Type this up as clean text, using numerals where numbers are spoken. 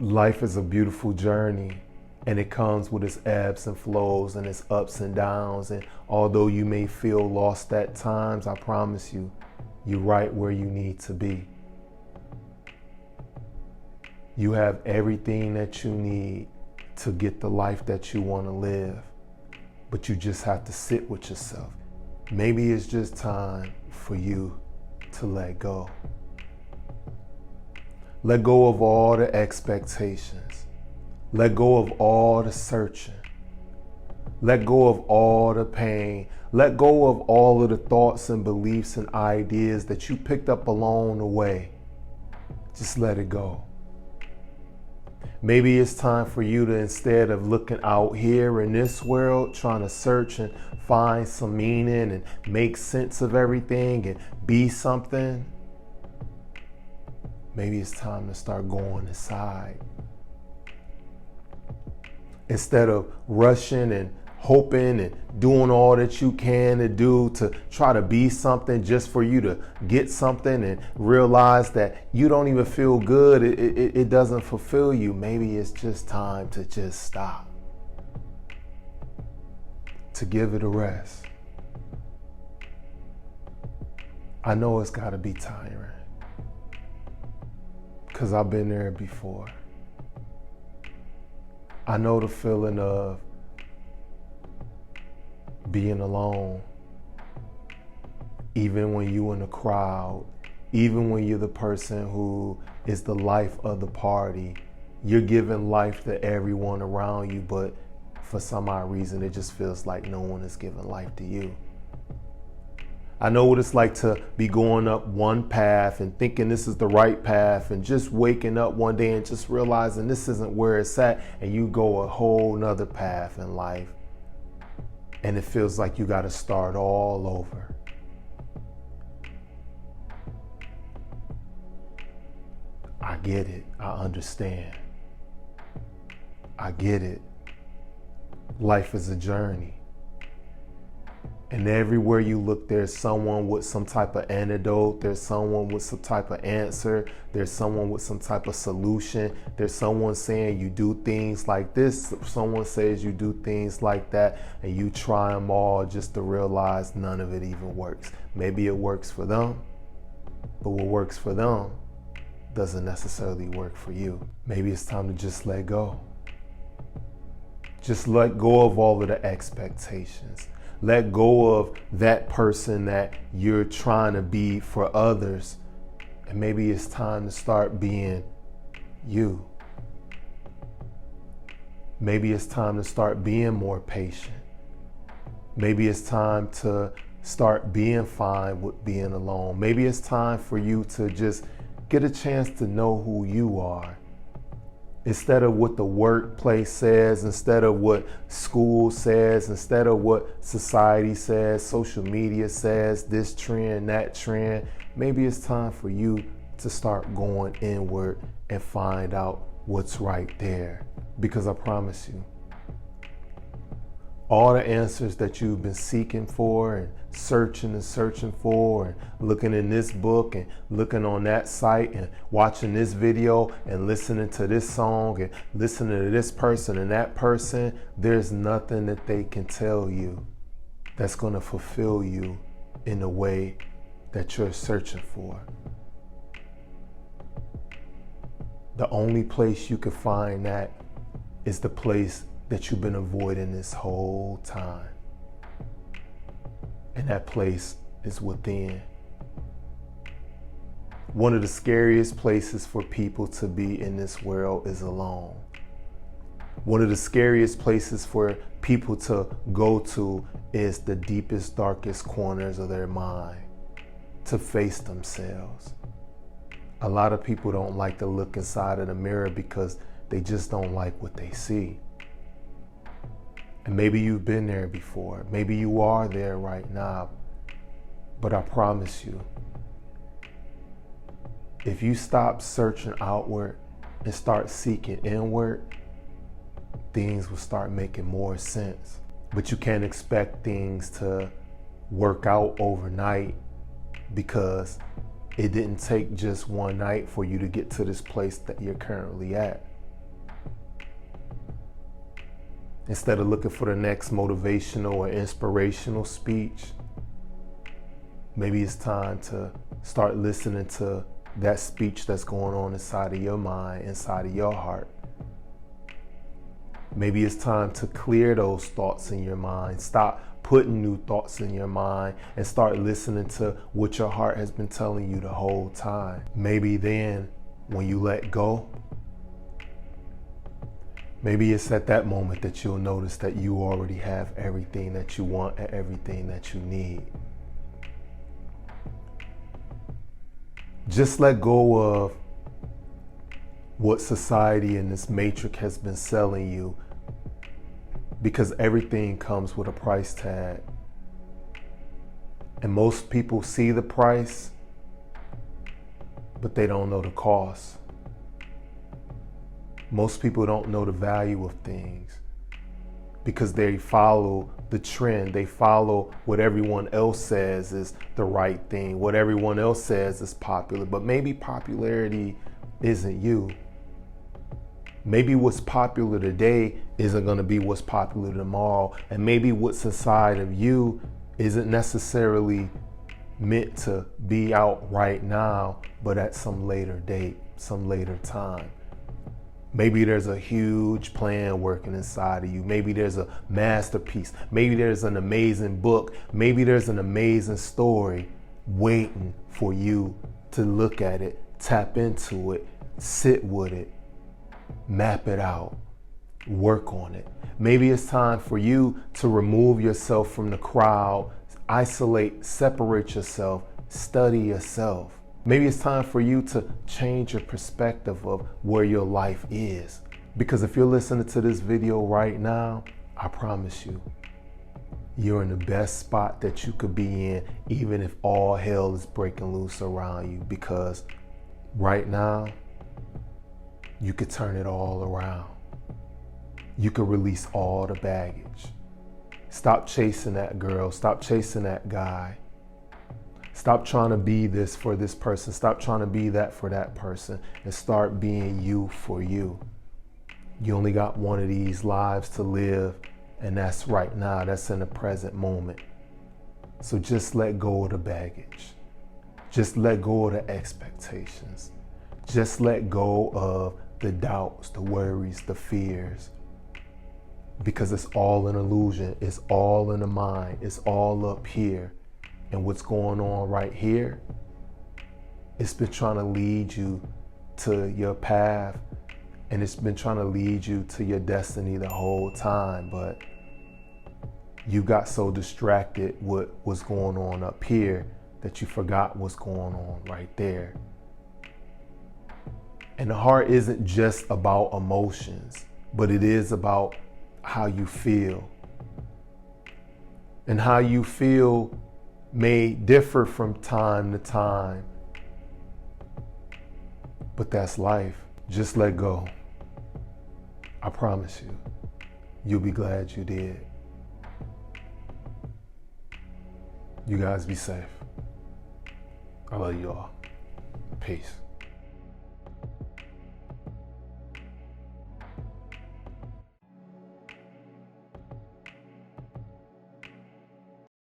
Life is a beautiful journey, and it comes with its ebbs and flows and its ups and downs. And although you may feel lost at times, I promise you, you're right where you need to be. You have everything that you need to get the life that you want to live, but you just have to sit with yourself. Maybe it's just time for you to let go. Let go of all the expectations. Let go of all the searching. Let go of all the pain. Let go of all of the thoughts and beliefs and ideas that you picked up along the way. Just let it go. Maybe it's time for you to, instead of looking out here in this world, trying to search and find some meaning and make sense of everything and be something, maybe it's time to start going inside. Instead of rushing and hoping and doing all that you can to do to try to be something just for you to get something and realize that you don't even feel good, it doesn't fulfill you. Maybe it's just time to just stop, to give it a rest. I know it's got to be tiring, because I've been there before. I know the feeling of being alone, even when you in a crowd, even when you're the person who is the life of the party. You're giving life to everyone around you, but for some odd reason, it just feels like no one is giving life to you. I know what it's like to be going up one path and thinking this is the right path, and just waking up one day and just realizing this isn't where it's at, and you go a whole nother path in life. And it feels like you got to start all over. I get it. I understand. I get it. Life is a journey. And everywhere you look, there's someone with some type of antidote. There's someone with some type of answer. There's someone with some type of solution. There's someone saying you do things like this. Someone says you do things like that. And you try them all just to realize none of it even works. Maybe it works for them, but what works for them doesn't necessarily work for you. Maybe it's time to just let go. Just let go of all of the expectations. Let go of that person that you're trying to be for others. And maybe it's time to start being you. Maybe it's time to start being more patient. Maybe it's time to start being fine with being alone. Maybe it's time for you to just get a chance to know who you are. Instead of what the workplace says, instead of what school says, instead of what society says, social media says, this trend, that trend, maybe it's time for you to start going inward and find out what's right there. Because I promise you, all the answers that you've been seeking for and searching for and looking in this book and looking on that site and watching this video and listening to this song and listening to this person and that person, there's nothing that they can tell you that's going to fulfill you in the way that you're searching for. The only place you can find that is the place that you've been avoiding this whole time. And that place is within. One of the scariest places for people to be in this world is alone. One of the scariest places for people to go to is the deepest, darkest corners of their mind, to face themselves. A lot of people don't like to look inside of the mirror because they just don't like what they see. And maybe you've been there before. Maybe you are there right now. But I promise you, if you stop searching outward and start seeking inward, things will start making more sense. But you can't expect things to work out overnight, because it didn't take just one night for you to get to this place that you're currently at. Instead of looking for the next motivational or inspirational speech, maybe it's time to start listening to that speech that's going on inside of your mind, inside of your heart. Maybe it's time to clear those thoughts in your mind. Stop putting new thoughts in your mind and start listening to what your heart has been telling you the whole time. Maybe then, when you let go, maybe it's at that moment that you'll notice that you already have everything that you want and everything that you need. Just let go of what society and this matrix has been selling you, because everything comes with a price tag. And most people see the price, but they don't know the cost. Most people don't know the value of things because they follow the trend. They follow what everyone else says is the right thing, what everyone else says is popular. But maybe popularity isn't you. Maybe what's popular today isn't going to be what's popular tomorrow. And maybe what's inside of you isn't necessarily meant to be out right now, but at some later date, some later time. Maybe there's a huge plan working inside of you. Maybe there's a masterpiece. Maybe there's an amazing book. Maybe there's an amazing story waiting for you to look at it, tap into it, sit with it, map it out, work on it. Maybe it's time for you to remove yourself from the crowd, isolate, separate yourself, study yourself. Maybe it's time for you to change your perspective of where your life is. Because if you're listening to this video right now, I promise you, you're in the best spot that you could be in, even if all hell is breaking loose around you. Because right now, you could turn it all around. You could release all the baggage. Stop chasing that girl. Stop chasing that guy. Stop trying to be this for this person. Stop trying to be that for that person. And start being you for you. You only got one of these lives to live. And that's right now. That's in the present moment. So just let go of the baggage. Just let go of the expectations. Just let go of the doubts, the worries, the fears. Because it's all an illusion. It's all in the mind. It's all up here. And what's going on right here, it's been trying to lead you to your path, and it's been trying to lead you to your destiny the whole time, but you got so distracted with what's going on up here that you forgot what's going on right there. And the heart isn't just about emotions, but it is about how you feel. And how you feel may differ from time to time, but that's life. Just let go. I promise you, you'll be glad you did. You guys be safe. I love you all. Peace.